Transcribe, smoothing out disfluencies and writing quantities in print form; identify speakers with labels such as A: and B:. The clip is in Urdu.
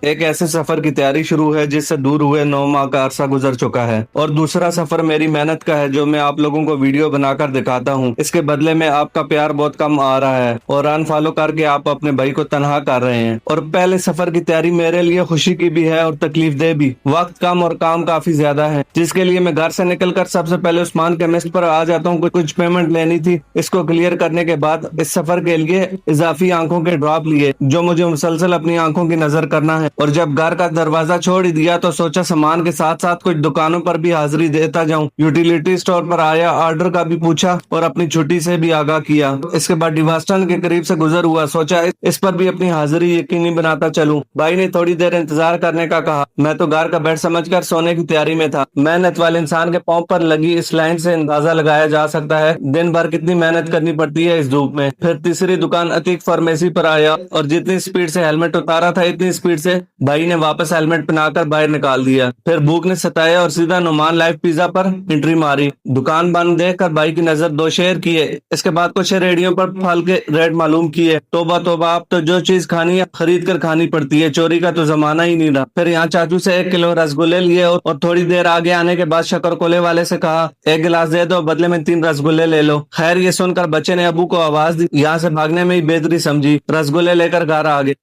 A: ایک ایسے سفر کی تیاری شروع ہے جس سے دور ہوئے 9 ماہ کا عرصہ گزر چکا ہے، اور دوسرا سفر میری محنت کا ہے جو میں آپ لوگوں کو ویڈیو بنا کر دکھاتا ہوں۔ اس کے بدلے میں آپ کا پیار بہت کم آ رہا ہے اور انفالو کر کے آپ اپنے بھائی کو تنہا کر رہے ہیں۔ اور پہلے سفر کی تیاری میرے لیے خوشی کی بھی ہے اور تکلیف دہ بھی۔ وقت کم اور کام کافی زیادہ ہے، جس کے لیے میں گھر سے نکل کر سب سے پہلے عثمان کیمسٹ پر آ جاتا ہوں۔ کچھ پیمنٹ لینی تھی، اس کو کلیئر کرنے کے بعد اس سفر کے لیے اضافی آنکھوں کے ڈراپ لیے جو مجھے مسلسل اپنی آنکھوں کی نظر کرنا ہے۔ اور جب گھر کا دروازہ چھوڑ ہی دیا تو سوچا سامان کے ساتھ ساتھ کچھ دکانوں پر بھی حاضری دیتا جاؤں۔ یوٹیلیٹی سٹور پر آیا، آرڈر کا بھی پوچھا اور اپنی چھٹی سے بھی آگاہ کیا۔ اس کے بعد ڈیواسٹن کے قریب سے گزر ہوا، سوچا اس پر بھی اپنی حاضری یقینی بناتا چلوں۔ بھائی نے تھوڑی دیر انتظار کرنے کا کہا، میں تو گھر کا بیڈ سمجھ کر سونے کی تیاری میں تھا۔ محنت والے انسان کے پاؤں پر لگی اس لائن سے اندازہ لگایا جا سکتا ہے دن بھر کتنی محنت کرنی پڑتی ہے اس دھوپ میں۔ پھر تیسری دکان عتیق فارمیسی پر آیا اور جتنی سپیڈ سے ہیلمٹ اتارا تھا اتنی سپیڈ سے بھائی نے واپس ہیلمٹ پہنا کر باہر نکال دیا۔ پھر بھوک نے ستایا اور سیدھا نعمان لائف پیزا پر انٹری ماری۔ دکان بند دیکھ کر بھائی کی نظر دو شیئر کیے، اس کے بعد کچھ ریڑھیوں پر پھل کے ریٹ معلوم کیے۔ توبہ توبہ، اب تو جو چیز کھانی ہے خرید کر کھانی پڑتی ہے، چوری کا تو زمانہ ہی نہیں رہا۔ پھر یہاں چاچو سے 1 کلو رسگلے لیے اور تھوڑی دیر آگے آنے کے بعد شکر کولے والے سے کہا 1 گلاس دے دو، بدلے میں 3 رسگلے لے لو۔ خیر یہ سن کر بچے نے ابو کو آواز دی، یہاں سے بھاگنے میں ہی بہتری سمجھی، رسگلے لے کر گھر آ گئے۔